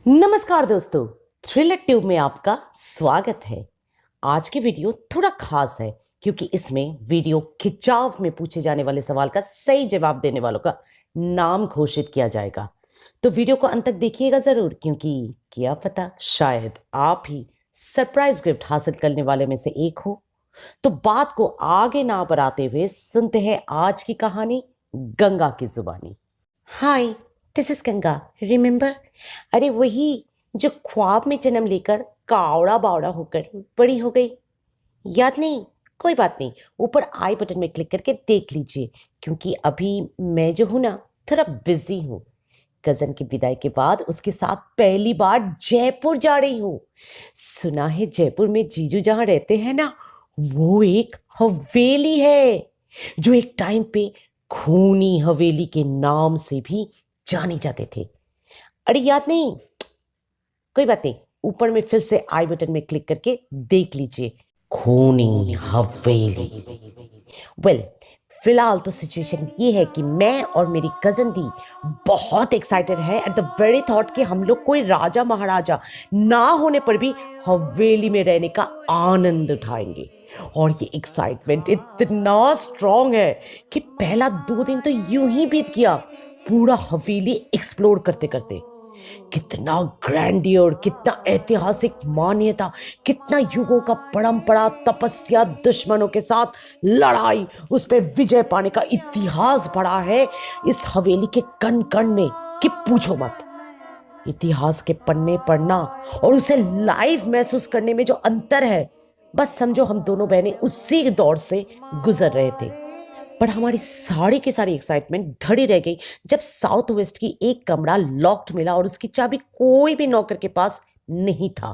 नमस्कार दोस्तों, thriller tube में आपका स्वागत है। आज की वीडियो थोड़ा खास है क्योंकि इसमें वीडियो खिंचाव में पूछे जाने वाले सवाल का सही जवाब देने वालों का नाम घोषित किया जाएगा। तो वीडियो को अंत तक देखिएगा जरूर, क्योंकि क्या पता शायद आप ही सरप्राइज गिफ्ट हासिल करने वाले में से एक हो। तो बात को आगे ना बढ़ाते हुए सुनते हैं आज की कहानी गंगा की जुबानी। हाय, दिस इज गंगा, रिमेंबर? अरे वही जो ख्वाब में जन्म लेकर कावड़ा बावड़ा होकर बड़ी हो गई। याद नहीं? कोई बात नहीं, ऊपर आई बटन में क्लिक करके देख लीजिए, क्योंकि अभी मैं जो हूं ना थोड़ा बिजी हूँ। कजन की विदाई के बाद उसके साथ पहली बार जयपुर जा रही हूँ। सुना है जयपुर में जीजू जहाँ रहते हैं ना, वो एक हवेली है जो एक टाइम पे खूनी हवेली के नाम से भी जाने जाते थे। अरे याद नहीं? कोई बात नहीं, ऊपर में फिर से आई बटन में क्लिक करके देख लीजिए, खूनी हवेली। वेल, फिलहाल तो सिचुएशन ये है कि मैं और मेरी कजन दी बहुत एक्साइटेड है एट द वेरी थॉट कि हम लोग कोई राजा महाराजा ना होने पर भी हवेली में रहने का आनंद उठाएंगे। और ये एक्साइटमेंट इतना स्ट्रांग है कि पहला 2 दिन तो यूं ही बीत गया पूरा हवेली एक्सप्लोर करते करते। कितना ग्रैंडियर, कितना ऐतिहासिक मान्यता, कितना युगों का परंपरा, तपस्या, दुश्मनों के साथ लड़ाई, उस पर विजय पाने का इतिहास पड़ा है इस हवेली के कण कण में कि पूछो मत। इतिहास के पन्ने पढ़ना और उसे लाइव महसूस करने में जो अंतर है, बस समझो हम दोनों बहनें उसी दौर से गुजर रहे थे। पर हमारी सारी की सारी एक्साइटमेंट धड़ी रह गई जब साउथ वेस्ट की एक कमरा लॉक्ड मिला और उसकी चाबी कोई भी नौकर के पास नहीं था।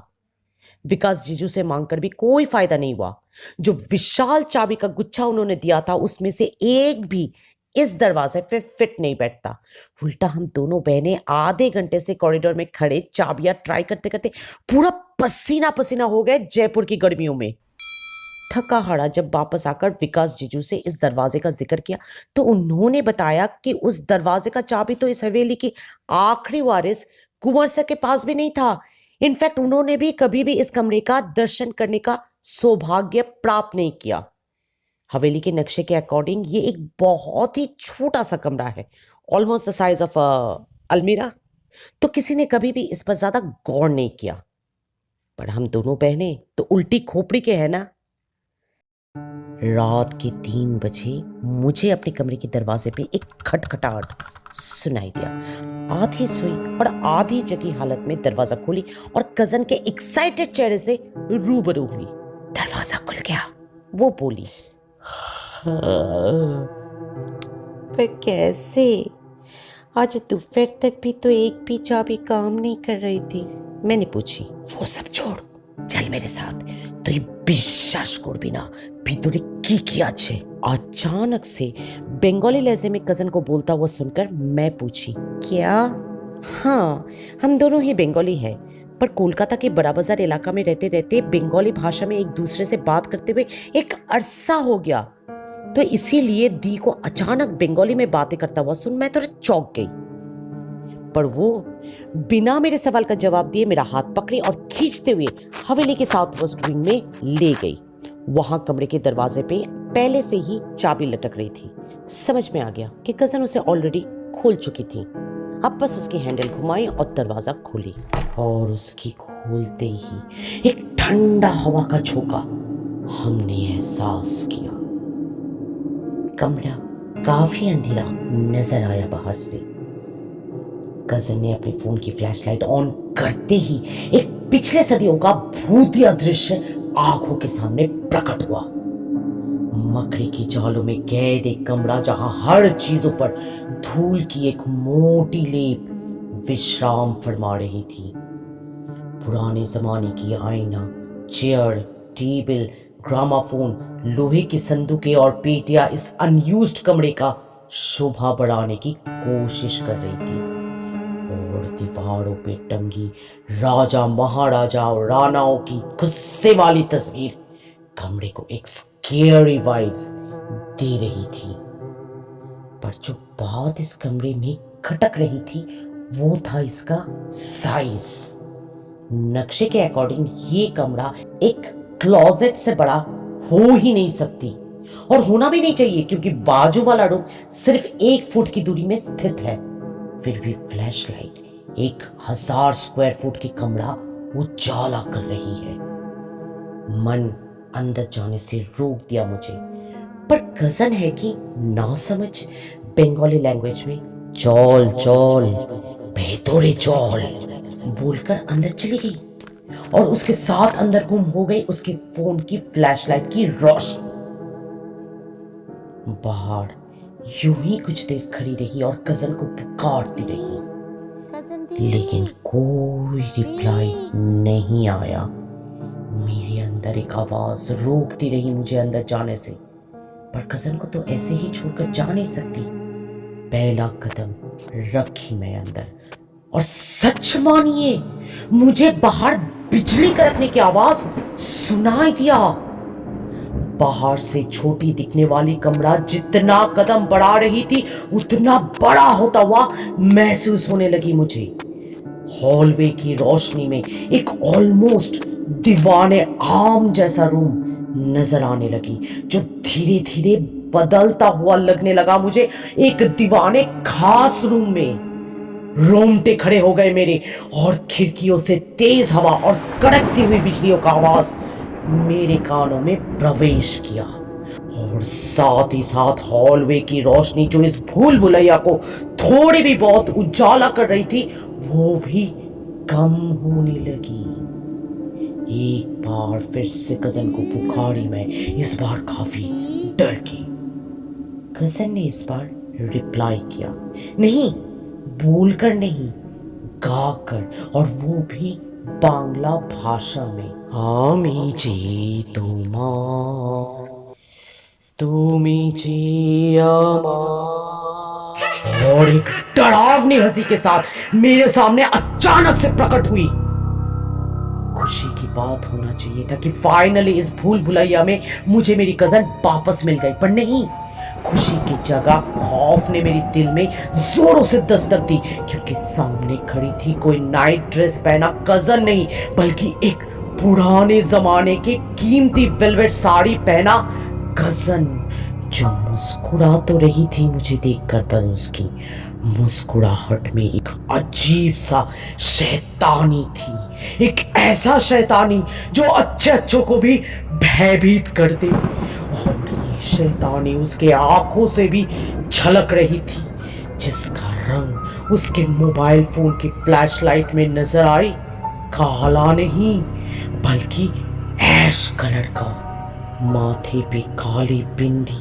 विकास जीजू से मांगकर भी कोई फायदा नहीं हुआ। जो विशाल चाबी का गुच्छा उन्होंने दिया था उसमें से एक भी इस दरवाजे पे फिट नहीं बैठता। उल्टा हम दोनों बहनें आधे घंटे से कॉरिडोर में खड़े चाबियां ट्राई करते करते पूरा पसीना पसीना हो गए जयपुर की गर्मियों में। थका हारा जब वापस आकर विकास जीजू से इस दरवाजे का जिक्र किया तो उन्होंने बताया कि उस दरवाजे का चाबी तो इस हवेली की आखिरी वारिस कुंवर सर के पास भी नहीं था। इनफैक्ट उन्होंने भी कभी भी इस कमरे का दर्शन करने का सौभाग्य प्राप्त नहीं किया। हवेली के नक्शे के अकॉर्डिंग ये एक बहुत ही छोटा सा कमरा है, ऑलमोस्ट द साइज ऑफ अलमीरा। तो किसी ने कभी भी इस पर ज्यादा गौर नहीं किया। पर हम दोनों बहनें तो उल्टी खोपड़ी के हैं ना। रात के 3 बजे मुझे अपने कमरे के दरवाजे पे एक खटखटाहट सुनाई दिया। आधी सोई और आधी जगी हालत में दरवाजा खोली और कजन के एक्साइटेड चेहरे से रूबरू हुई। दरवाजा खुल गया, वो बोली। हाँ, पर कैसे? आज दोपहर तक भी तो एक भी चाबी काम नहीं कर रही थी। मैंने पूछी। वो सब छोड़, चल मेरे साथ, তুই বিশ্বাস করবি না ভিতরে কি কি আছে। अचानक से बंगाली लहजे में कजन को बोलता हुआ सुनकर मैं पूछी, क्या? हाँ, हम दोनों ही बंगाली हैं, पर कोलकाता के बड़ा बाजार इलाका में रहते रहते बंगाली भाषा में एक दूसरे से बात करते हुए एक अरसा हो गया। तो इसीलिए दी को अचानक बंगाली में बातें करता हुआ सुन मैं थोड़ा चौंक गई। पर वो बिना मेरे सवाल का जवाब दिए मेरा हाथ पकड़े और खींचते हुए हवेली के साउथ वेस्ट विंग में ले गई। वहां कमरे के दरवाजे पे पहले से ही चाबी लटक रही थी। समझ में आ गया कि कजन उसे ऑलरेडी खोल चुकी थी। अब बस उसकी हैंडल घुमाई और दरवाजा खोली, और उसकी खोलते ही एक ठंडा हवा का झोंका हमने एहसास किया। कमरा काफी अंधेरा नजर आया बाहर से। कजन ने अपने फोन की फ्लैशलाइट ऑन करते ही एक पिछले सदियों का भूतिया दृश्य आंखों के सामने प्रकट हुआ। मकड़ी की जालों में कैद एक कमरा जहां हर चीजों पर धूल की एक मोटी लेप विश्राम फरमा रही थी। पुराने जमाने की आईना, चेयर, टेबल, ग्रामाफोन, लोहे की संदूकें और पेटियां इस अनयूज्ड कमरे का शोभा बढ़ाने की कोशिश कर रही थी। और दीवारों पे टंगी राजा महाराजा और रानाओं की गुस्से वाली तस्वीर कमरे को एक स्केरी वाइब्स दे रही थी। पर जो बात इस कमरे में खटक रही थी वो था इसका साइज। नक्शे के अकॉर्डिंग ये कमरा एक क्लोजेट से बड़ा हो ही नहीं सकती, और होना भी नहीं चाहिए क्योंकि बाजू वाला रूम सिर्फ 1 फुट की दूरी में स्थित है। फिर भी फ्लैश लाइट 1000 स्क्वायर फुट की कमरा उजाला कर रही है। मन अंदर जाने से रोक दिया मुझे, पर कजन है कि ना समझ बंगाली लैंग्वेज में चल चल भेतरे चल बोलकर अंदर चली गई, और उसके साथ अंदर गुम हो गई उसके फोन की फ्लैशलाइट की रोशनी। बाहर यूं ही कुछ देर खड़ी रही और कजन को पुकारती रही, लेकिन कोई रिप्लाई नहीं आया। मेरे अंदर एक आवाज रोकती रही मुझे अंदर जाने से, पर कजन को तो ऐसे ही छोड़कर जा नहीं सकती। पहला कदम रखी मैं अंदर, और सच मानिए मुझे बाहर बिजली कड़कने की आवाज सुनाई दिया। बाहर से छोटी दिखने वाली कमरा जितना कदम बढ़ा रही थी उतना बड़ा होता हुआ महसूस होने लगी मुझे। हॉलवे की रोशनी में एक ऑलमोस्ट दीवाने आम जैसा रूम नजर आने लगी, जो धीरे धीरे बदलता हुआ लगने लगा मुझे एक दीवाने खास रूम में। रोंगटे खड़े हो गए मेरे, और खिड़कियों से तेज हवा और कड़कती हुई बिजलियों का आवाज मेरे कानों में प्रवेश किया, और साथ ही साथ हॉलवे की रोशनी जो इस भूल भुलैया को थोड़ी भी बहुत उजाला कर रही थी वो भी कम होने लगी। एक बार फिर से कजन को पुकारी मैं, इस बार काफी डर के। कजन ने इस बार रिप्लाई किया, नहीं बोलकर नहीं, गाकर, और वो भी बांग्ला भाषा में। आमी जी तुमी जी और एक डरावनी हंसी के साथ मेरे सामने अचानक से प्रकट हुई। खुशी की बात होना चाहिए था कि फाइनली इस भूल भुलैया में मुझे मेरी कजन वापस मिल गई, पर नहीं, खुशी की जगह खौफ ने मेरी दिल में जोरों से दस्तक दी, क्योंकि सामने खड़ी थी कोई नाइट ड्रेस पहना कजन नहीं, बल्कि एक पुराने जमाने की कीमती वेलवेट साड़ी पहना कजन, जो मुस्कुरा तो रही थी मुझे देखकर, पर उसकी मुस्कुराहट में एक अजीब सा शैतानी थी, एक ऐसा शैतानी जो अच्छे अच्छों को भी भयभीत कर दे। और ये शैतानी उसके आंखों से भी झलक रही थी, जिसका रंग उसके मोबाइल फोन की फ्लैशलाइट में नजर आई काला नहीं बल्कि ऐश कलर का। माथे पे काली बिंदी,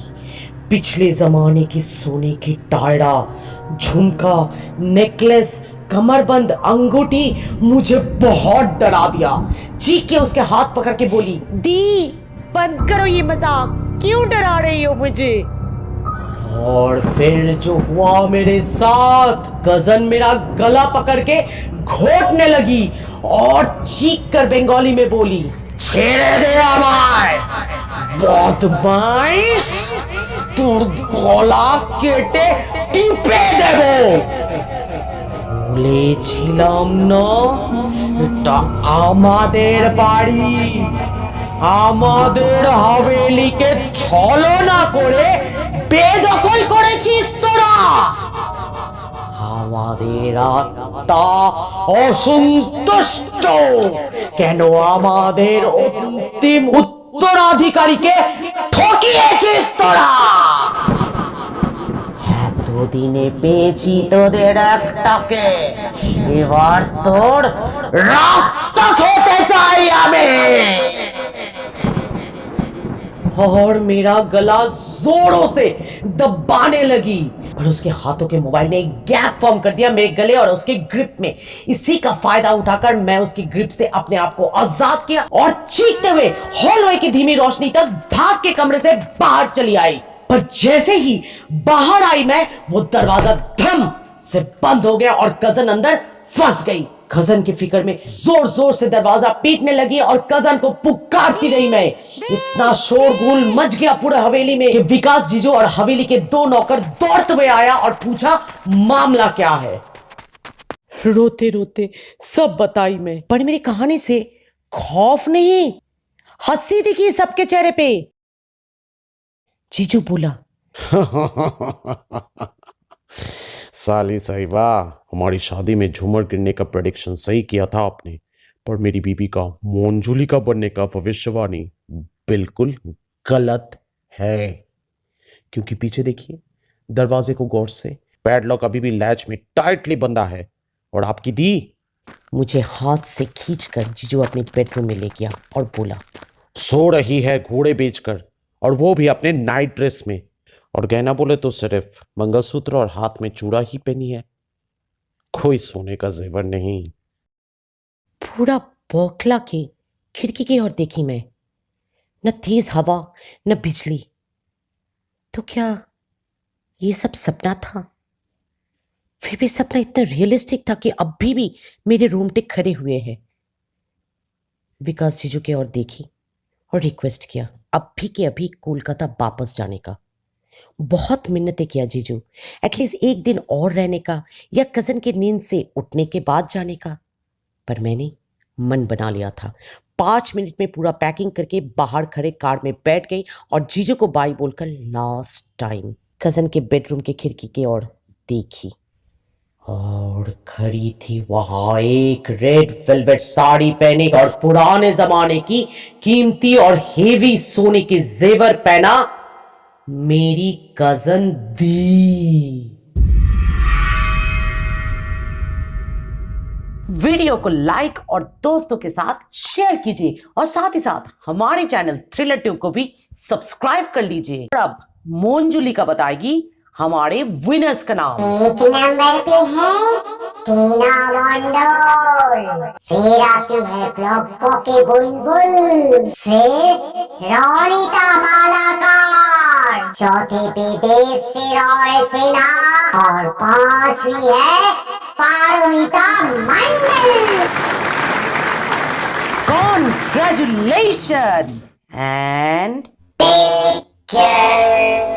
पिछले जमाने की सोने की टायरा, झुमका, नेकलेस, कमरबंद, अंगूठी मुझे बहुत डरा दिया। चीख के उसके हाथ पकड़ के बोली, दी बंद करो ये मजाक, क्यों डरा रही हो मुझे। और फिर जो हुआ मेरे साथ, कजन मेरा गला पकड़ के घोटने लगी और चीख कर बंगाली में बोली, छेड़े दे আমায় বদমাইশ, তোর গলা কেটে টিপে দেব। বলেছিলাম না এটা আমাদের বাড়ি, আমাদের হাভেলিকে ছলনা করে বেদখল করেছিস তোরা। আমাদের আত্মা অসন্তুষ্ট, কেন আমাদের অন্তিম উত্তরাধিকারীকে ঠকিয়েছিস তোরা। এতদিনে পেয়েছি তোদের একটাকে, এবার তোর রক্ত খেতে চাই আমি। और मेरा गला जोरों से दबाने लगी, पर उसके हाथों के मोबाइल ने एक गैप फॉर्म कर दिया मेरे गले और उसके ग्रिप में। इसी का फायदा उठाकर मैं उसकी ग्रिप से अपने आप को आजाद किया और चीखते हुए हॉलवे की धीमी रोशनी तक भाग के कमरे से बाहर चली आई। पर जैसे ही बाहर आई मैं, वो दरवाजा धम से बंद हो गया और कजन अंदर फंस गई। कजन की फिक्र में जोर जोर से दरवाजा पीटने लगी और कजन को पुकारती रही मैं। इतना शोरगुल मच गया पूरे हवेली में कि विकास जीजू और हवेली के 2 नौकर दौड़ते हुए आया और पूछा मामला क्या है। रोते रोते सब बताई मैं, पर मेरी कहानी से खौफ नहीं, हंसी दिखी सबके चेहरे पे। जीजू बोला, साली साहिबा, हमारी शादी में झूमर गिरने का प्रेडिक्शन सही किया था आपने, पर मेरी बीबी का मोंजुलिका बनने का भविष्यवाणी बिल्कुल गलत है। क्योंकि पीछे देखिए, दरवाजे को गौर से, पैडलॉक अभी भी लैच में टाइटली बंधा है। और आपकी दी मुझे हाथ से खींचकर जीजू अपने बेडरूम में ले गया और बोला, सो रही है घोड़े बेचकर, और वो भी अपने नाइट ड्रेस में। और गहना बोले तो सिर्फ मंगलसूत्र और हाथ में चूड़ा ही पहनी है, कोई सोने का जेवर नहीं। पूरा बौखला के खिड़की की ओर देखी मैं, न तेज हवा न बिजली। तो क्या ये सब सपना था? फिर भी सपना इतना रियलिस्टिक था कि अभी भी मेरे रोंगटे खड़े हुए हैं। विकास जीजू की ओर देखी और रिक्वेस्ट किया अभी के अभी कोलकाता वापस जाने का। बहुत मिन्नतें किया जीजू, एटलीस्ट एक दिन और रहने का या कजन की नींद से उठने के बाद जाने का। पर मैंने मन बना लिया था। 5 मिनट में पूरा पैकिंग करके बाहर खड़े कार में बैठ गई और जीजू को बाय बोलकर लास्ट टाइम कजन के बेडरूम की खिड़की की ओर देखी, और खड़ी थी वहां एक रेड वेलवेट साड़ी पहने और पुराने जमाने की कीमती और हेवी सोने के जेवर पहना मेरी कजन दी। वीडियो को लाइक और दोस्तों के साथ शेयर कीजिए और साथ ही साथ हमारे चैनल थ्रिलर ट्यूब को भी सब्सक्राइब कर लीजिए। अब मोंजुलिका बताएगी हमारे विनर्स का नाम। एक नंबर पे है टीना मंडल, फिर आती है प्लप्पो की बुलबुल, फिर रोनिता मालाकार, चौथे पे देवश्री रॉय सिन्हा और पांचवी है Parunita Mondal. Congratulations and take care.